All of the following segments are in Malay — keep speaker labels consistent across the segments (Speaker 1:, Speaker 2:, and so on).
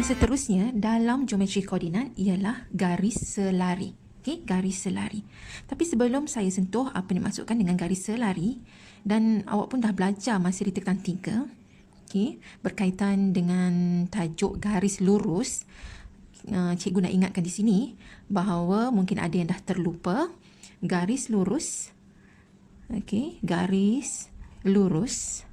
Speaker 1: seterusnya dalam geometri koordinat ialah garis selari. Okey, garis selari. Tapi sebelum saya sentuh apa yang dimaksudkan dengan garis selari, dan awak pun dah belajar masa di tingkatan 3, okey, berkaitan dengan tajuk garis lurus. Cikgu nak ingatkan di sini bahawa mungkin ada yang dah terlupa. Garis lurus, okey, garis lurus,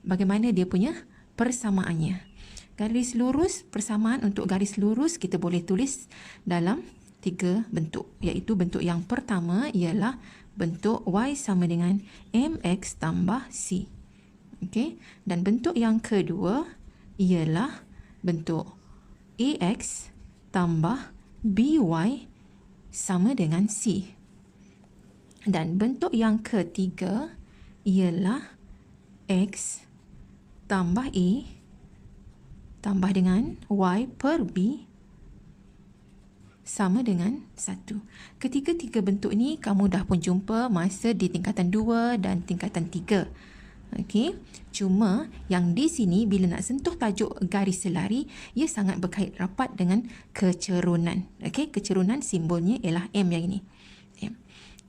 Speaker 1: bagaimana dia punya persamaannya? Garis lurus, persamaan untuk garis lurus kita boleh tulis dalam 3 bentuk, iaitu bentuk yang pertama ialah bentuk y sama dengan mx tambah c. Okey, dan bentuk yang kedua ialah bentuk ax tambah by sama dengan c. Dan bentuk yang ketiga ialah x tambah a tambah dengan y per b sama dengan 1. Ketiga-tiga bentuk ni kamu dah pun jumpa masa di tingkatan 2 dan tingkatan 3. Okey, cuma yang di sini bila nak sentuh tajuk garis selari, ia sangat berkait rapat dengan kecerunan. Okey, kecerunan simbolnya ialah M yang ini. M.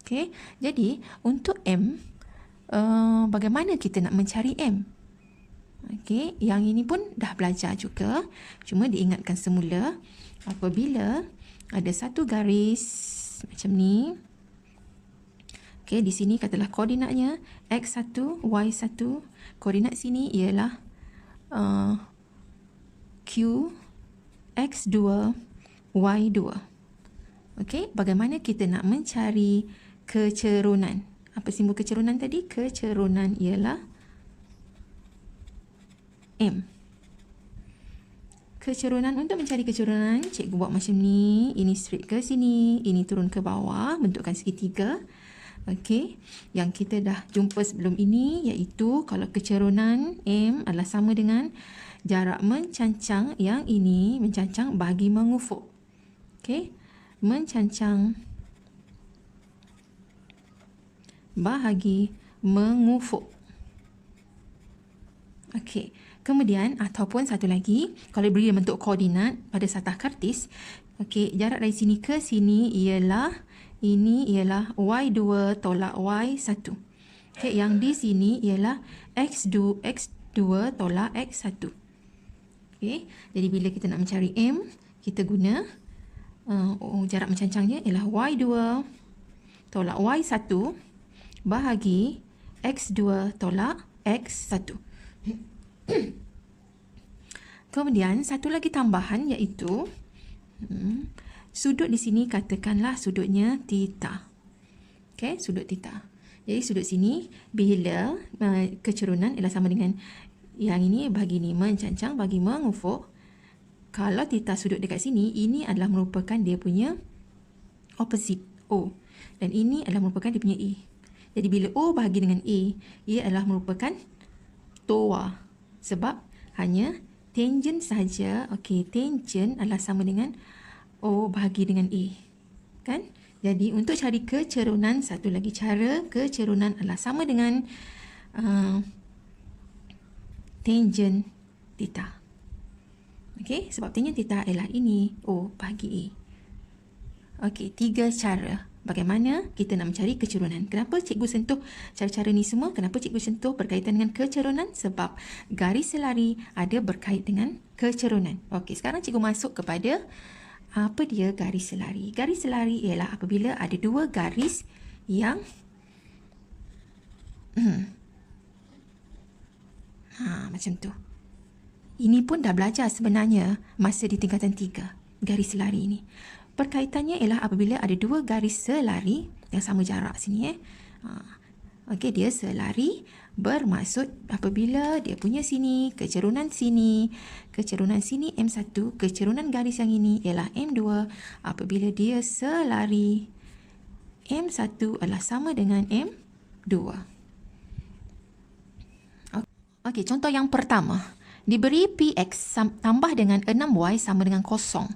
Speaker 1: Okey, jadi untuk M, bagaimana kita nak mencari M? Okey, yang ini pun dah belajar juga. Cuma diingatkan semula, apabila ada satu garis macam ni. Okey, di sini katalah koordinatnya x1, y1. Koordinat sini ialah q, x2, y2. Okey, bagaimana kita nak mencari kecerunan? Apa simbol kecerunan tadi? Kecerunan ialah M. Kecerunan, untuk mencari kecerunan, cikgu buat macam ni. Ini straight ke sini, ini turun ke bawah, bentukkan segitiga. Okey, yang kita dah jumpa sebelum ini iaitu kalau kecerunan M adalah sama dengan jarak mencancang, yang ini mencancang bahagi mengufuk. Okey, mencancang bahagi mengufuk. Okey, kemudian ataupun satu lagi, kalau beri bentuk koordinat pada satah kartis, okey, jarak dari sini ke sini ialah, ini ialah y2 tolak y1. Okey, yang di sini ialah x2 tolak x1. Okey, jadi bila kita nak mencari M, kita guna jarak mencancangnya ialah y2 tolak y1 bahagi x2 tolak x1. Kemudian satu lagi tambahan iaitu sudut di sini katakanlah sudutnya theta. Okey, sudut theta. Jadi sudut sini bila kecerunan ialah sama dengan yang ini bahagi ni mencancang bagi mengufuk. Kalau theta sudut dekat sini, ini adalah merupakan dia punya opposite O, dan ini adalah merupakan dia punya A. Jadi bila O bahagi dengan A, ia adalah merupakan TOA. Sebab hanya tangent saja. Okey, tangent adalah sama dengan O bahagi dengan A. Kan? Jadi untuk cari kecerunan, satu lagi cara kecerunan adalah sama dengan tangent theta. Okey, sebab tangent theta ialah ini O bahagi A. Okey, 3 cara bagaimana kita nak mencari kecerunan. Kenapa cikgu sentuh cara-cara ni semua? Kenapa cikgu sentuh berkaitan dengan kecerunan? Sebab garis selari ada berkait dengan kecerunan. Okey, sekarang cikgu masuk kepada apa dia garis selari. Garis selari ialah apabila ada dua garis yang macam tu. Ini pun dah belajar sebenarnya masa di tingkatan 3, garis selari ini. Perkaitannya ialah apabila ada dua garis selari yang sama jarak sini. Okey, dia selari, bermaksud apabila dia punya sini, kecerunan sini M1, kecerunan garis yang ini ialah M2. Apabila dia selari, M1 adalah sama dengan M2. Okey, contoh yang pertama. Diberi Px tambah dengan 6y sama dengan 0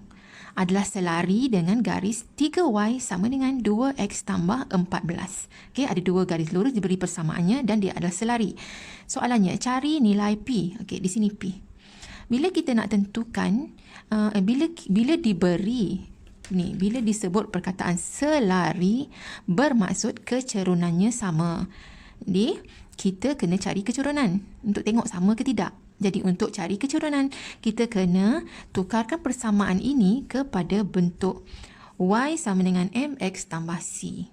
Speaker 1: adalah selari dengan garis 3y sama dengan 2x tambah 14. Okey, ada dua garis lurus diberi persamaannya dan dia adalah selari. Soalannya, cari nilai P. Okey, di sini P. Bila kita nak tentukan, bila diberi ni, bila disebut perkataan selari bermaksud kecerunannya sama. Jadi, kita kena cari kecurunan untuk tengok sama ke tidak. Jadi, untuk cari kecurunan, kita kena tukarkan persamaan ini kepada bentuk Y sama dengan MX tambah C.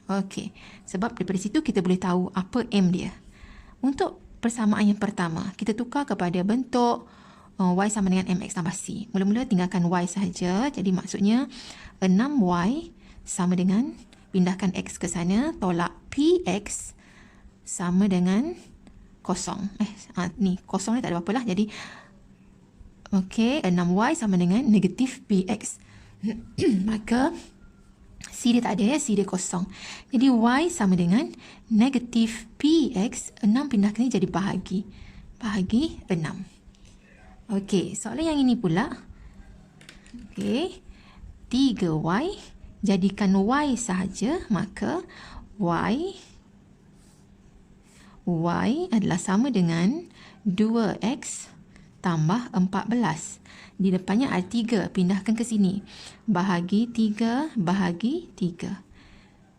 Speaker 1: Okey, sebab daripada situ kita boleh tahu apa M dia. Untuk persamaan yang pertama, kita tukar kepada bentuk Y sama dengan MX tambah C. Mula-mula tinggalkan Y sahaja. Jadi maksudnya 6Y sama dengan, pindahkan X ke sana, tolak PX sama dengan kosong. Ni kosong ni tak ada apa-apa lah. Jadi, okey, 6Y sama dengan negatif PX. Maka C dia tak ada ya, C dia kosong. Jadi Y sama dengan negatif PX, 6 pindahkan ni jadi bahagi. Bahagi 6. Okey, soalan yang ini pula. Okey, 3Y, jadikan Y sahaja, maka Y adalah sama dengan 2X tambah 14. Di depannya ada 3, pindahkan ke sini. Bahagi 3, bahagi 3.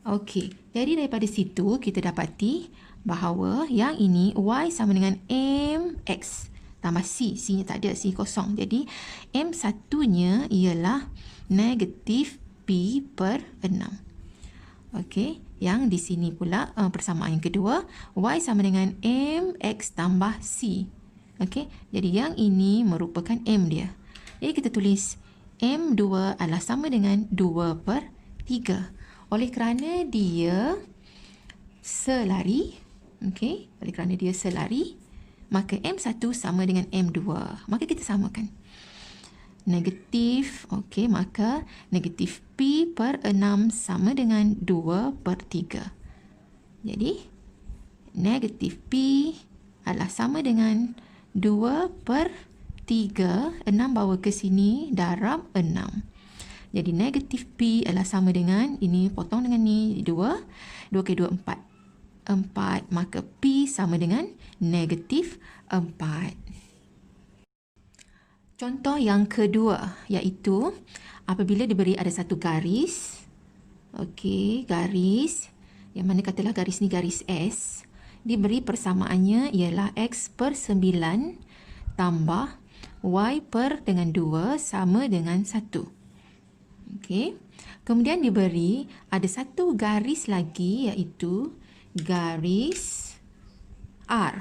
Speaker 1: Okey, jadi daripada situ kita dapati bahawa yang ini Y sama dengan MX tambah C. C-nya tak ada, C kosong. Jadi, M1-nya ialah negatif P per 6. Okey, yang di sini pula persamaan yang kedua, Y sama dengan MX tambah C. Okey, jadi yang ini merupakan M dia. Jadi, kita tulis M2 adalah sama dengan 2 per 3. Oleh kerana dia selari, okey, oleh kerana dia selari, maka M1 sama dengan M2. Maka kita samakan. Negatif, okey, maka negatif P per 6 sama dengan 2 per 3. Jadi, negatif P adalah sama dengan 2 per 3. 6 bawa ke sini, darab 6. Jadi, negatif P adalah sama dengan, ini potong dengan ni, 2. 2 ke 2, 4. 4, maka P sama dengan negatif 4. Contoh yang kedua, iaitu apabila diberi ada satu garis, okey, garis, yang mana katalah garis ni garis S, diberi persamaannya ialah X per 9 tambah Y per dengan 2 sama dengan 1. Okey, kemudian diberi ada satu garis lagi, iaitu garis R.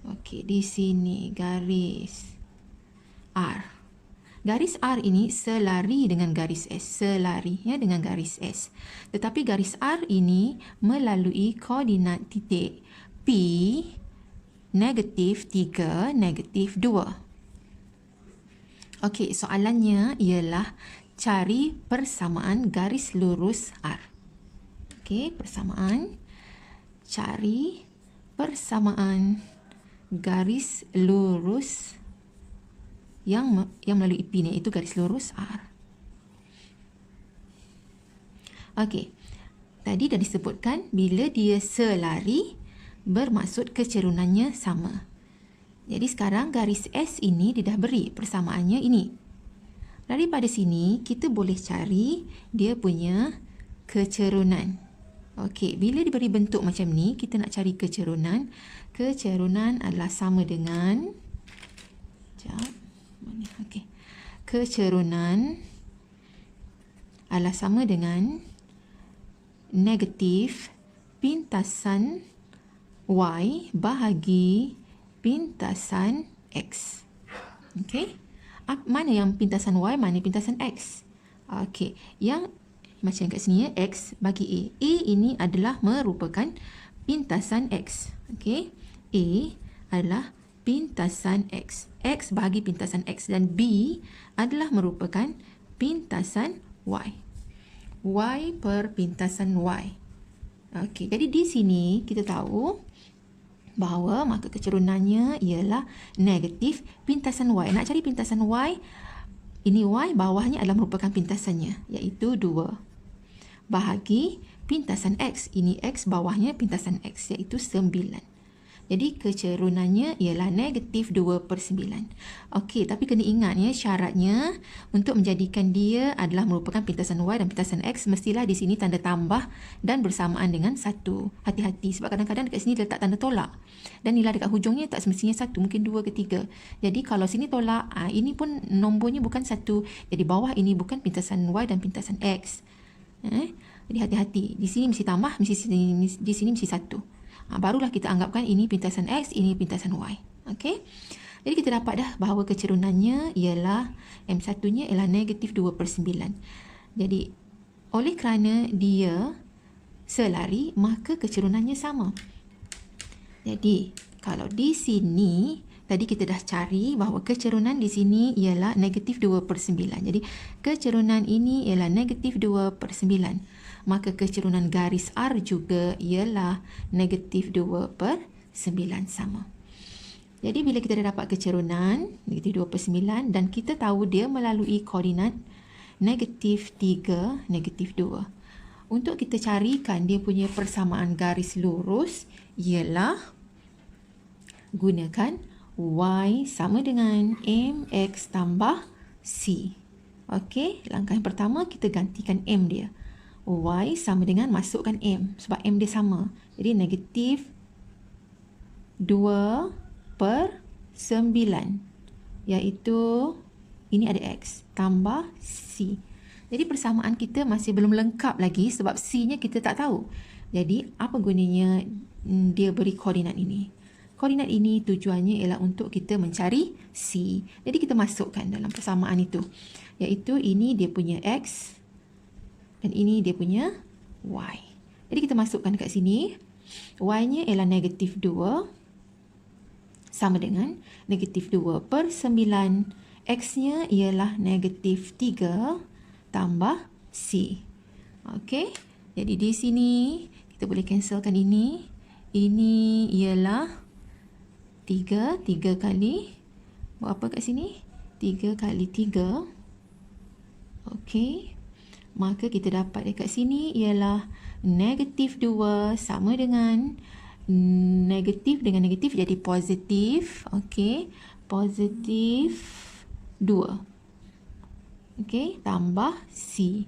Speaker 1: Okey, di sini garis R. Garis R ini selari dengan garis S, selari ya dengan garis S. Tetapi garis R ini melalui koordinat titik P negatif 3, negatif 2. Okey, soalannya ialah cari persamaan garis lurus R. Okey, persamaan. Cari persamaan garis lurus yang melalui P ni, iaitu garis lurus R. Okey, tadi dah disebutkan bila dia selari bermaksud kecerunannya sama. Jadi sekarang garis S ini dia dah beri persamaannya ini. Daripada sini kita boleh cari dia punya kecerunan. Okey, bila diberi bentuk macam ni, kita nak cari kecerunan. Kecerunan adalah sama dengan, okey. Kecerunan adalah sama dengan negatif pintasan Y bahagi pintasan X. Okey. Mana yang pintasan Y, mana pintasan X? Okey, yang macam kat sini ya, X bagi A. A ini adalah merupakan pintasan X. Okey. A adalah pintasan X. X bagi pintasan X. Dan B adalah merupakan pintasan Y. Y per pintasan Y. Okey. Jadi di sini kita tahu bahawa maka kecerunannya ialah negatif pintasan Y. Nak cari pintasan Y, ini Y bawahnya adalah merupakan pintasannya, iaitu 2. Bahagi pintasan X. Ini X bawahnya pintasan X, iaitu 9. Jadi kecerunannya ialah negatif 2/9. Okey, tapi kena ingat ya, syaratnya untuk menjadikan dia adalah merupakan pintasan Y dan pintasan X, mestilah di sini tanda tambah dan bersamaan dengan 1. Hati-hati sebab kadang-kadang dekat sini dia letak tanda tolak. Dan nilai dekat hujungnya tak semestinya 1, mungkin 2 ke 3. Jadi kalau sini tolak, ini pun nombornya bukan 1. Jadi bawah ini bukan pintasan Y dan pintasan X. Jadi hati-hati. Di sini mesti tambah, di sini mesti 1. Barulah kita anggapkan ini pintasan X, ini pintasan Y. Okey. Jadi kita dapat dah bahawa kecerunannya ialah M1-nya ialah negatif 2/9. Jadi oleh kerana dia selari, maka kecerunannya sama. Jadi kalau di sini tadi kita dah cari bahawa kecerunan di sini ialah negatif 2/9. Jadi kecerunan ini ialah negatif 2/9. Maka kecerunan garis R juga ialah negatif 2/9 sama. Jadi bila kita dah dapat kecerunan negatif 2/9 dan kita tahu dia melalui koordinat negatif 3, negatif 2. Untuk kita carikan dia punya persamaan garis lurus ialah gunakan Y sama dengan MX tambah C. Okey, langkah yang pertama kita gantikan M dia. Y sama dengan masukkan M sebab M dia sama. Jadi negatif 2/9 iaitu ini ada X tambah C. Jadi persamaan kita masih belum lengkap lagi sebab C-nya kita tak tahu. Jadi apa gunanya dia beri koordinat ini? Koordinat ini tujuannya ialah untuk kita mencari C. Jadi kita masukkan dalam persamaan itu. Iaitu ini dia punya X dan ini dia punya Y. Jadi kita masukkan kat sini. Y-nya ialah negatif 2 sama dengan negatif 2/9. X-nya ialah negatif 3 tambah C. Okey. Jadi di sini kita boleh cancelkan ini. Ini ialah 3 kali berapa kat sini? 3 kali 3. Okey. Maka kita dapat dekat sini ialah negatif 2 sama dengan negatif dengan negatif jadi positif. Okey. Positif 2. Okey. Tambah C.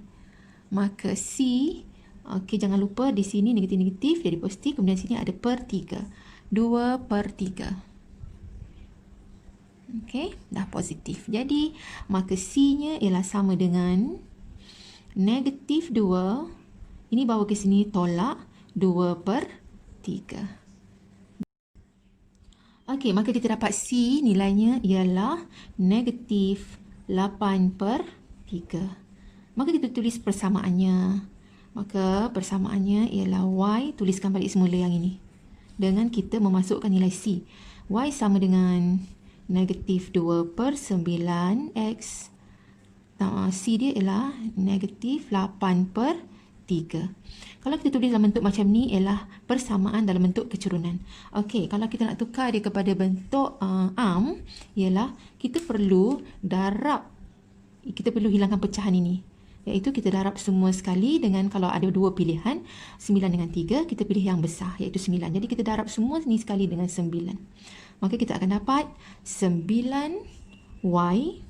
Speaker 1: Maka C, okey, jangan lupa di sini negatif-negatif jadi positif. Kemudian sini ada per 3. 2/3. Okey, dah positif. Jadi, maka C-nya ialah sama dengan negatif 2. Ini bawa ke sini tolak 2/3. Okey, maka kita dapat C nilainya ialah negatif 8/3. Maka kita tulis persamaannya. Maka persamaannya ialah Y, tuliskan balik semula yang ini. Dengan kita memasukkan nilai C. Y sama dengan negatif 2/9 X. C dia ialah negatif 8/3. Kalau kita tulis dalam bentuk macam ni ialah persamaan dalam bentuk kecerunan. Okey, kalau kita nak tukar dia kepada bentuk arm, ialah kita perlu darab. Kita perlu hilangkan pecahan ini. Iaitu kita darab semua sekali dengan kalau ada dua pilihan, 9 dengan 3, kita pilih yang besar iaitu 9. Jadi kita darab semua ni sekali dengan 9. Maka kita akan dapat 9Y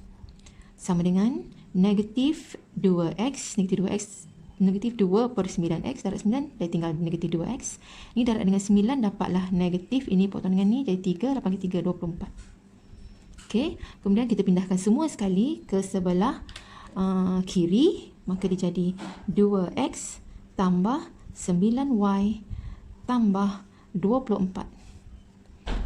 Speaker 1: sama dengan negatif 2X, negatif 2/9X, darab 9, dah tinggal negatif 2X. Ini darab dengan 9, dapatlah negatif, ini potong dengan ni, jadi 3, 8 kali 3, 24. Okey, kemudian kita pindahkan semua sekali ke sebelah kiri, maka dia jadi 2X tambah 9Y tambah 24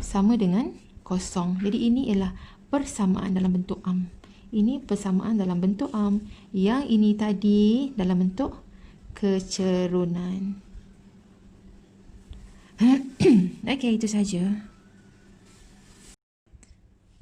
Speaker 1: sama dengan 0. Jadi ini ialah persamaan dalam bentuk arm. Ini persamaan dalam bentuk arm. Yang ini tadi dalam bentuk kecerunan. Okey, itu saja.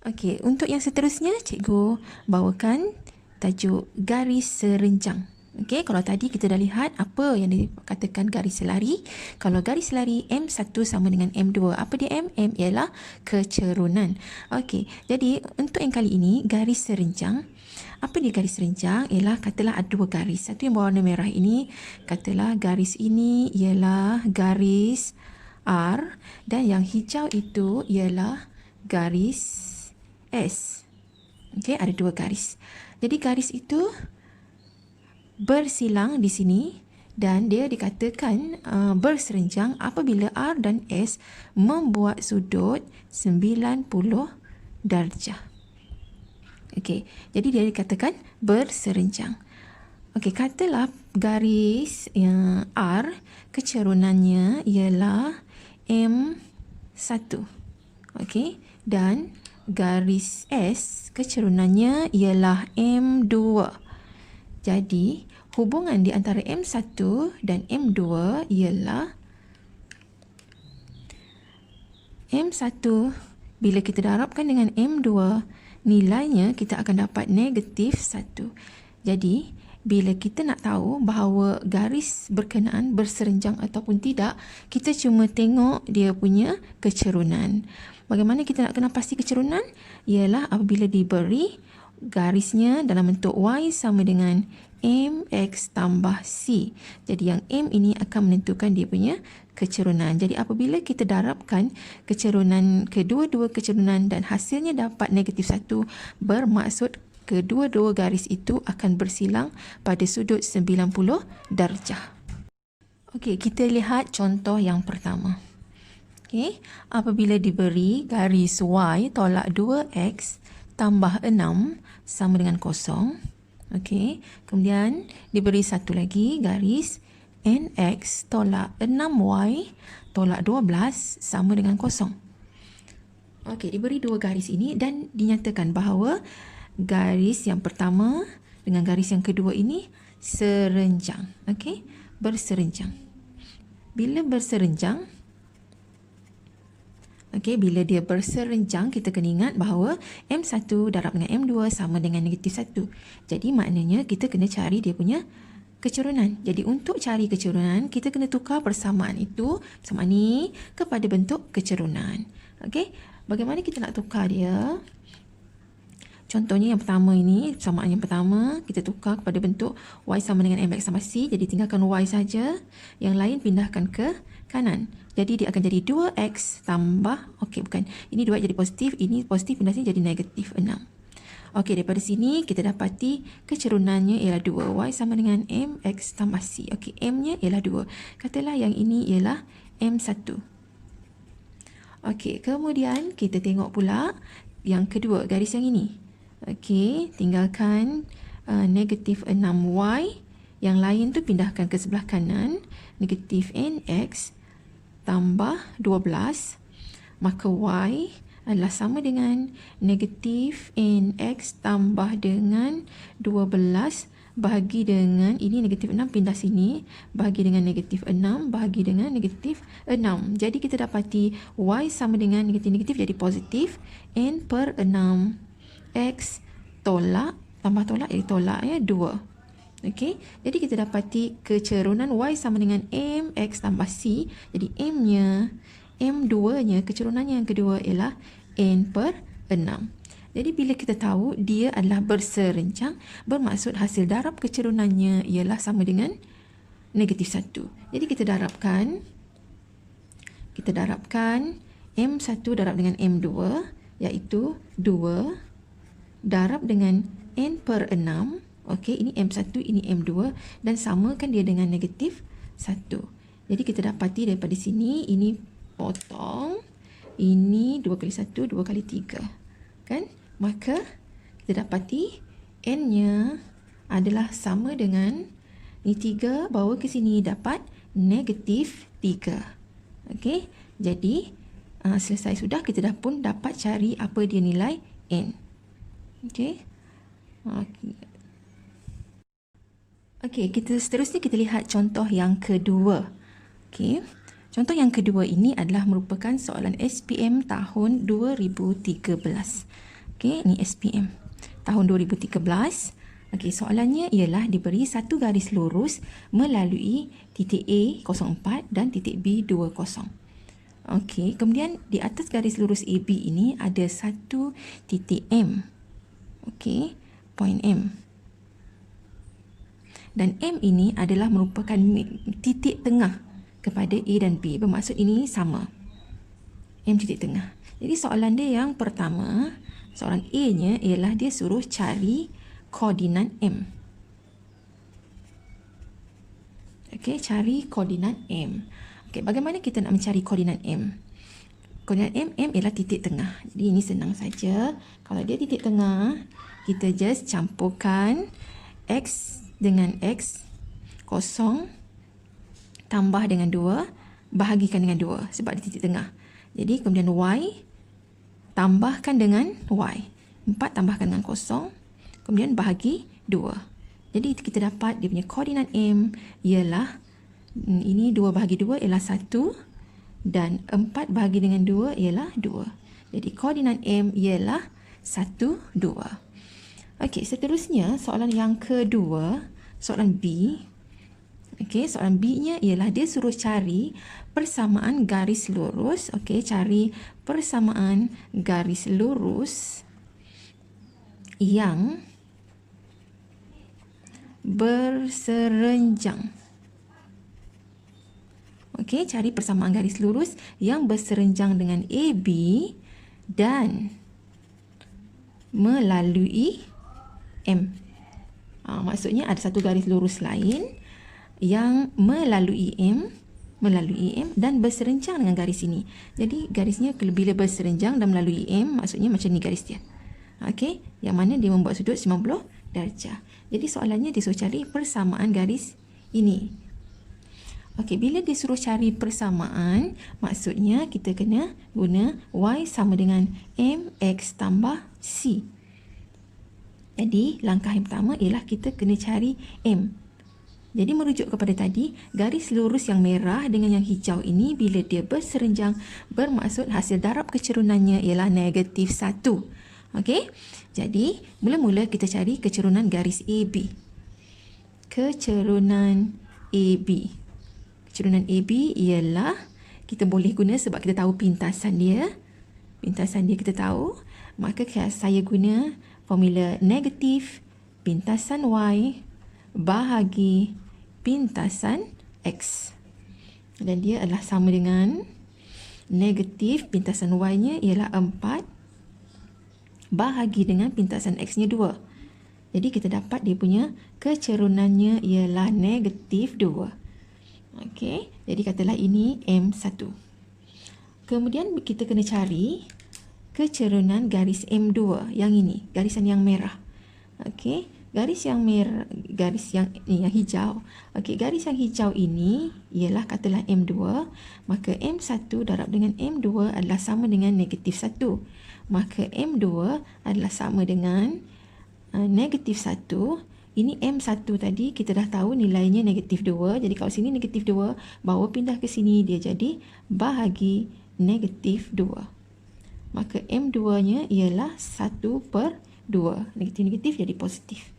Speaker 1: Okey, untuk yang seterusnya cikgu bawakan tajuk garis serenjang. Okey, kalau tadi kita dah lihat apa yang dikatakan garis selari. Kalau garis selari M1 sama dengan M2. Apa dia M? M ialah kecerunan. Okey, jadi untuk yang kali ini garis serenjang. Apa dia garis serenjang? Ialah katalah ada dua garis. Satu yang berwarna merah ini, katalah garis ini ialah garis R, dan yang hijau itu ialah garis S. Okey, ada dua garis. Jadi garis itu bersilang di sini dan dia dikatakan berserenjang apabila R dan S membuat sudut 90 darjah. Okey, jadi dia dikatakan berserenjang. Okey, katalah garis yang R kecerunannya ialah M1. Okey, dan garis S kecerunannya ialah M2. Jadi, hubungan di antara M1 dan M2 ialah M1 bila kita darabkan dengan M2, nilainya kita akan dapat negatif 1. Jadi, bila kita nak tahu bahawa garis berkenaan berserenjang ataupun tidak, kita cuma tengok dia punya kecerunan. Bagaimana kita nak kenal pasti kecerunan? Ialah apabila diberi garisnya dalam bentuk Y sama dengan MX tambah C. Jadi yang M ini akan menentukan dia punya kecerunan. Jadi apabila kita darabkan kecerunan kedua-dua kecerunan dan hasilnya dapat negatif 1, bermaksud kedua-dua garis itu akan bersilang pada sudut 90 darjah. Okey, kita lihat contoh yang pertama. Okey, apabila diberi garis Y tolak 2X tambah 6 sama dengan kosong. Okey, kemudian diberi satu lagi garis NX tolak 6Y tolak 12 sama dengan kosong. Okey, diberi dua garis ini dan dinyatakan bahawa garis yang pertama dengan garis yang kedua ini serenjang. Okey, berserenjang. Bila berserenjang, bila dia berserenjang, kita kena ingat bahawa M1 darab dengan M2 sama dengan negatif 1. Jadi maknanya kita kena cari dia punya kecerunan. Jadi untuk cari kecerunan, kita kena tukar persamaan itu, persamaan ni, kepada bentuk kecerunan. Okey, bagaimana kita nak tukar dia? Contohnya yang pertama ini, persamaan yang pertama, kita tukar kepada bentuk Y sama dengan MX tambah C. Jadi tinggalkan Y saja. Yang lain pindahkan ke kanan. Jadi dia akan jadi 2X tambah, bukan. Ini 2 jadi positif, ini positif pindah sini jadi negatif 6. Okey, daripada sini kita dapati kecerunannya ialah 2. Y sama dengan MX tambah C. Okey, M-nya ialah 2. Katalah yang ini ialah M1. Okey, kemudian kita tengok pula yang kedua, garis yang ini. Okey, tinggalkan negatif 6Y. Yang lain tu pindahkan ke sebelah kanan. Negatif NX tambah 12. Maka Y adalah sama dengan negatif NX tambah dengan 12 bahagi dengan, ini negatif 6 pindah sini, bahagi dengan negatif 6 bahagi dengan negatif 6. Jadi kita dapati Y sama dengan negatif-negatif jadi positif. N per 6 X tolak, tambah tolak jadi tolak 2. Okey, jadi kita dapati kecerunan Y sama dengan MX tambah C. Jadi M-nya, M2-nya, kecerunannya yang kedua ialah N per 6. Jadi bila kita tahu dia adalah berserenjang, bermaksud hasil darab kecerunannya ialah sama dengan negatif 1. Jadi kita darabkan M1 darab dengan M2, iaitu 2 darab dengan N per 6. Okey, ini M1, ini M2 dan samakan dia dengan negatif 1. Jadi kita dapati daripada sini, ini potong, ini 2 kali 1, 2 kali 3. Kan? Maka kita dapati N-nya adalah sama dengan, ini 3, bawa ke sini dapat negatif 3. Okey, jadi selesai sudah, kita dah pun dapat cari apa dia nilai N. Okey. Okey, seterusnya kita lihat contoh yang kedua. Okey. Contoh yang kedua ini adalah merupakan soalan SPM tahun 2013. Okey, ini SPM tahun 2013. Okey, soalannya ialah diberi satu garis lurus melalui titik A04 dan titik B20. Okey, kemudian di atas garis lurus AB ini ada satu titik M. Okey, point M. Dan M ini adalah merupakan titik tengah. kepada A dan B. Bermaksud ini sama. M titik tengah. Jadi soalan dia yang pertama, soalan A-nya ialah dia suruh cari koordinat M. Okey, cari koordinat M. Okey, bagaimana kita nak mencari koordinat M? Koordinat M ialah titik tengah. Jadi ini senang saja. Kalau dia titik tengah, kita just campurkan X dengan X, kosong, tambah dengan 2, bahagikan dengan 2 sebab dia titik tengah. Jadi kemudian Y, tambahkan dengan Y. 4 tambahkan dengan kosong, kemudian bahagi 2. Jadi kita dapat dia punya koordinat M ialah, ini 2 bahagi 2 ialah 1 dan 4 bahagi dengan 2 ialah 2. Jadi koordinat M ialah 1, 2. Okey, seterusnya soalan yang kedua, soalan B. Okey, soalan B-nya ialah dia suruh cari persamaan garis lurus. Okey, cari persamaan garis lurus yang berserenjang. Okey, cari persamaan garis lurus yang berserenjang dengan AB dan melalui M. Maksudnya ada satu garis lurus lain yang melalui M dan berserenjang dengan garis ini. Jadi garisnya bila berserenjang dan melalui M, maksudnya macam ni garis dia. Okey, yang mana dia membuat sudut 90 darjah. Jadi soalannya dia suruh cari persamaan garis ini. Okey, bila dia suruh cari persamaan, maksudnya kita kena guna Y sama dengan MX tambah C. Jadi langkah yang pertama ialah kita kena cari M. Jadi merujuk kepada tadi, garis lurus yang merah dengan yang hijau ini bila dia berserenjang, bermaksud hasil darab kecerunannya ialah negatif 1. Okey, jadi mula-mula kita cari kecerunan garis AB. Kecerunan AB. Kecerunan AB ialah kita boleh guna sebab kita tahu pintasan dia. Pintasan dia kita tahu. Maka saya guna formula negatif pintasan Y bahagi pintasan X. Dan dia adalah sama dengan negatif pintasan Y-nya ialah 4 bahagi dengan pintasan X-nya 2. Jadi kita dapat dia punya kecerunannya ialah negatif 2. Okey, jadi katalah ini M1. Kemudian kita kena cari kecerunan garis M2 yang ini, garisan yang merah. Okey, garis yang merah, garis yang hijau. Okey, garis yang hijau ini ialah katalah M2, maka M1 darab dengan M2 adalah sama dengan negatif 1. Maka M2 adalah sama dengan negatif 1. Ini M1 tadi kita dah tahu nilainya negatif 2. Jadi kalau sini negatif 2, bawa pindah ke sini dia jadi bahagi negatif 2. Maka M2-nya ialah 1/2. Negatif-negatif jadi positif.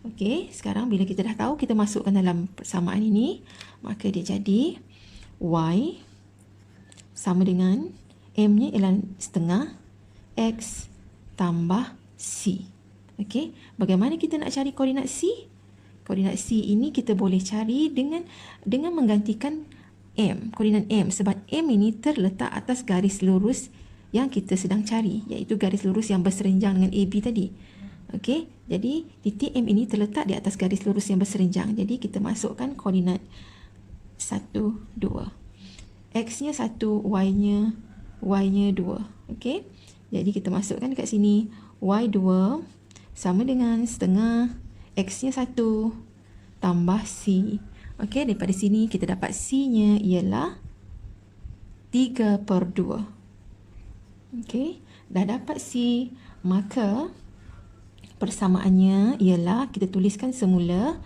Speaker 1: Okey, sekarang bila kita dah tahu, kita masukkan dalam persamaan ini. Maka dia jadi Y sama dengan M-nya ialah setengah X tambah C. Okey, bagaimana kita nak cari koordinat C? Koordinat C ini kita boleh cari dengan menggantikan M, koordinat M, sebab M ini terletak atas garis lurus yang kita sedang cari, iaitu garis lurus yang berserenjang dengan AB tadi. Okey, jadi titik M ini terletak di atas garis lurus yang berserenjang. Jadi kita masukkan koordinat 1, 2. X-nya 1, Y-nya 2. Okey, jadi kita masukkan dekat sini Y2 sama dengan setengah X-nya 1 tambah C. Okey, daripada sini kita dapat C-nya ialah 3/2. Okey, dah dapat C, maka persamaannya ialah kita tuliskan semula.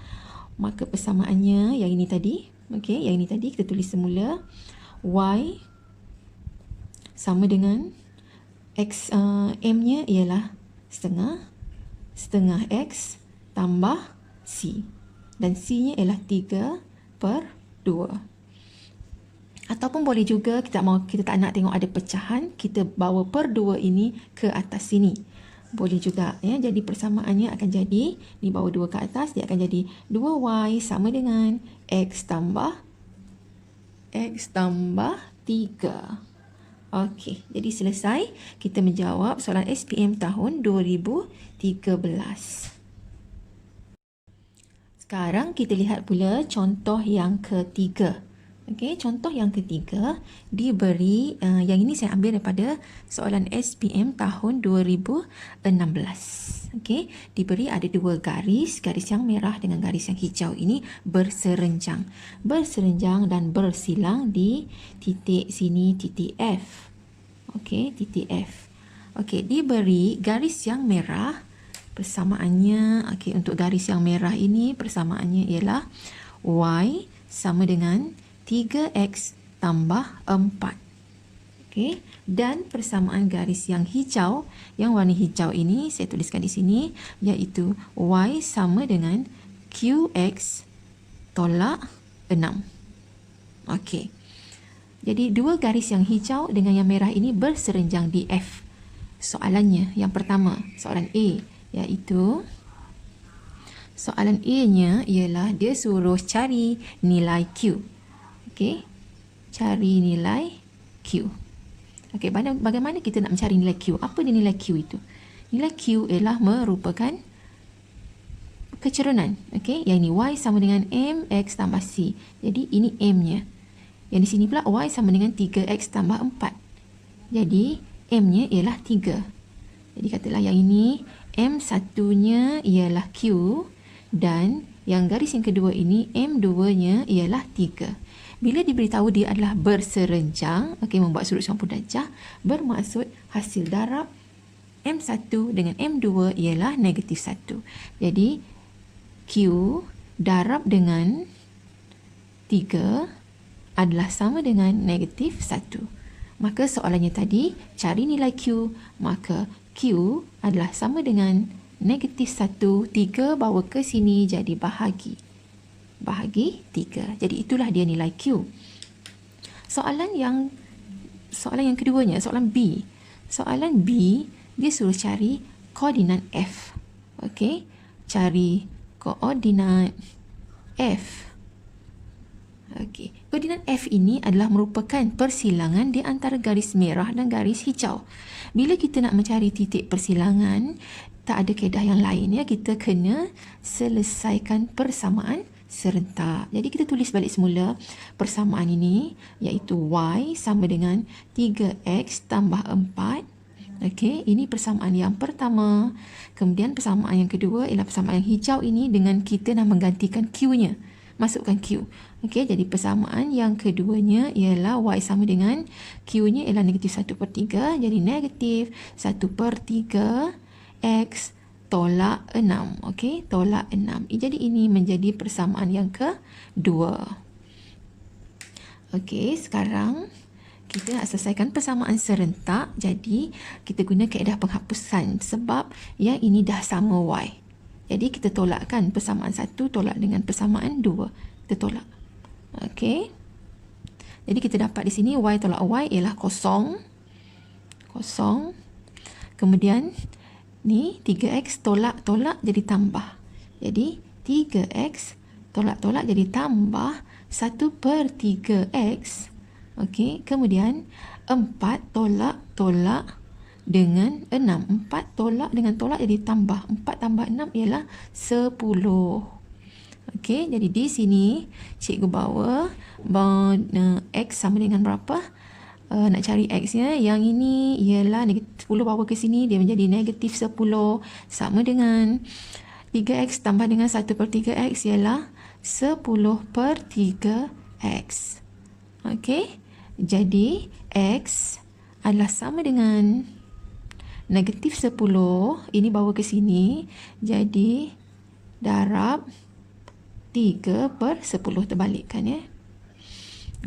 Speaker 1: Maka persamaannya yang ini tadi. Okey, yang ini tadi kita tulis semula. Y sama dengan X, M-nya ialah setengah X tambah C. Dan C-nya ialah 3/2. Ataupun boleh juga kita tak nak tengok ada pecahan, kita bawa per 2 ini ke atas sini. Boleh juga ya. Jadi persamaannya akan jadi di bawah 2 ke atas, dia akan jadi 2Y sama dengan X tambah X tambah 3. Okey, jadi selesai kita menjawab soalan SPM tahun 2013. Sekarang kita lihat pula contoh yang ketiga. Okey, contoh yang ketiga diberi, yang ini saya ambil daripada soalan SPM tahun 2016. Okey, diberi ada dua garis, garis yang merah dengan garis yang hijau ini berserenjang. Berserenjang dan bersilang di titik sini, titik F. Okey, titik F. Okey, diberi garis yang merah, persamaannya, okey, untuk garis yang merah ini persamaannya ialah Y sama dengan 3X tambah 4. Okey, dan persamaan garis yang hijau, yang warna hijau ini saya tuliskan di sini, iaitu Y sama dengan QX tolak 6. Okey. Jadi dua garis yang hijau dengan yang merah ini berserenjang di F. Soalannya yang pertama, soalan A, iaitu soalan A-nya ialah dia suruh cari nilai Q. Okey, cari nilai Q. Okey, bagaimana kita nak mencari nilai Q? Apa dia nilai Q itu? Nilai Q ialah merupakan kecerunan. Okey, yang ini Y sama dengan MX tambah C. Jadi ini M-nya. Yang di sini pula Y sama dengan 3X tambah 4. Jadi M-nya ialah 3. Jadi katalah yang ini M1-nya ialah Q dan yang garis yang kedua ini M2-nya ialah 3. Bila diberitahu dia adalah berserenjang, okey, membuat sudut 90 darjah, bermaksud hasil darab M1 dengan M2 ialah negatif 1. Jadi Q darab dengan 3 adalah sama dengan negatif 1. Maka soalannya tadi, cari nilai Q, maka Q adalah sama dengan negatif 1, 3 bawa ke sini jadi bahagi 3. Jadi itulah dia nilai Q. Soalan yang keduanya, soalan B. Soalan B, dia suruh cari koordinat F. Okey, cari koordinat F. Okey, koordinat F ini adalah merupakan persilangan di antara garis merah dan garis hijau. Bila kita nak mencari titik persilangan, tak ada kaedah yang lain, kita kena selesaikan persamaan serentak. Jadi kita tulis balik semula persamaan ini, iaitu Y sama dengan 3X tambah 4. Okey, ini persamaan yang pertama. Kemudian persamaan yang kedua ialah persamaan yang hijau ini dengan kita nak menggantikan Q-nya. Masukkan Q. Okey, jadi persamaan yang keduanya ialah Y sama dengan Q-nya ialah negatif 1/3. Jadi negatif 1/3 X tolak 6. Okey, tolak 6. Jadi ini menjadi persamaan yang kedua. Okey, sekarang kita nak selesaikan persamaan serentak. Jadi kita guna kaedah penghapusan sebab yang ini dah sama Y. Jadi kita tolakkan persamaan 1 tolak dengan persamaan 2. Kita tolak. Okey. Jadi kita dapat di sini Y tolak Y ialah kosong. Kosong. Kemudian ni 3X tolak-tolak jadi tambah. Jadi 3X tolak-tolak jadi tambah 1/3X. Okey, kemudian 4 tolak-tolak dengan 6. 4 tolak dengan tolak jadi tambah. 4 tambah 6 ialah 10. Okey, jadi di sini cikgu bawa X sama dengan berapa? Nak cari X-nya, yang ini ialah negatif 10 bawa ke sini, dia menjadi negatif 10, sama dengan 3X tambah dengan 1/3X ialah 10/3X. Okey, jadi X adalah sama dengan negatif 10, ini bawa ke sini, jadi darab 3/10 terbalikkan ya.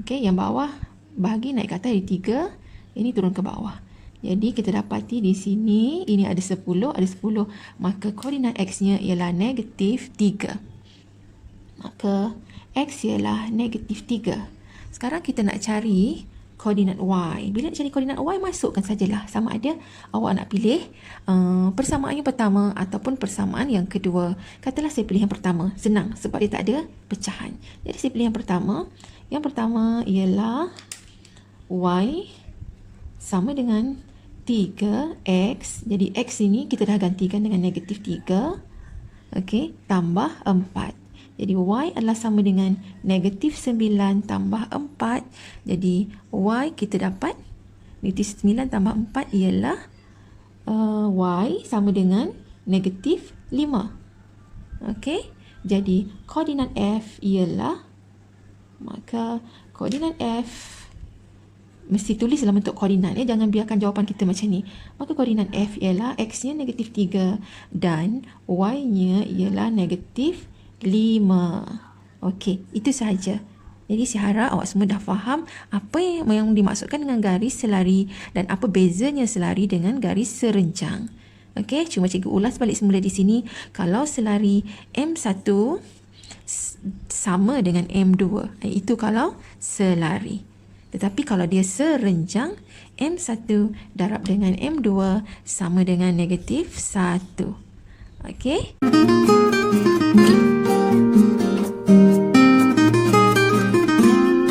Speaker 1: Okey, yang bawah bahagi naik ke atas dari 3, ini turun ke bawah. Jadi kita dapati di sini ini ada 10, maka koordinat X-nya ialah negatif 3. Maka X ialah negatif 3. Sekarang kita nak cari koordinat Y. Bila nak cari koordinat Y, masukkan sajalah. Sama ada awak nak pilih persamaan yang pertama ataupun persamaan yang kedua. Katalah saya pilih yang pertama. Senang sebab dia tak ada pecahan. Jadi saya pilih yang pertama. Yang pertama ialah Y sama dengan 3X. Jadi X ini kita dah gantikan dengan negatif 3. Okey, tambah 4. Jadi Y adalah sama dengan negatif 9 tambah 4. Jadi Y kita dapat negatif 9 tambah 4 ialah Y sama dengan negatif 5. Okey, jadi koordinat F ialah, maka koordinat F mesti tulis dalam bentuk koordinat, jangan biarkan jawapan kita macam ni. Maka koordinat F ialah X-nya negatif 3 dan Y-nya ialah negatif 5. Okey, itu sahaja. Jadi saya harap awak semua dah faham apa yang dimaksudkan dengan garis selari dan apa bezanya selari dengan garis serenjang. Okey, cuma cikgu ulas balik semula di sini. Kalau selari M1 sama dengan M2, itu kalau selari. Tetapi kalau dia serenjang, M1 darab dengan M2 sama dengan negatif 1. Okey?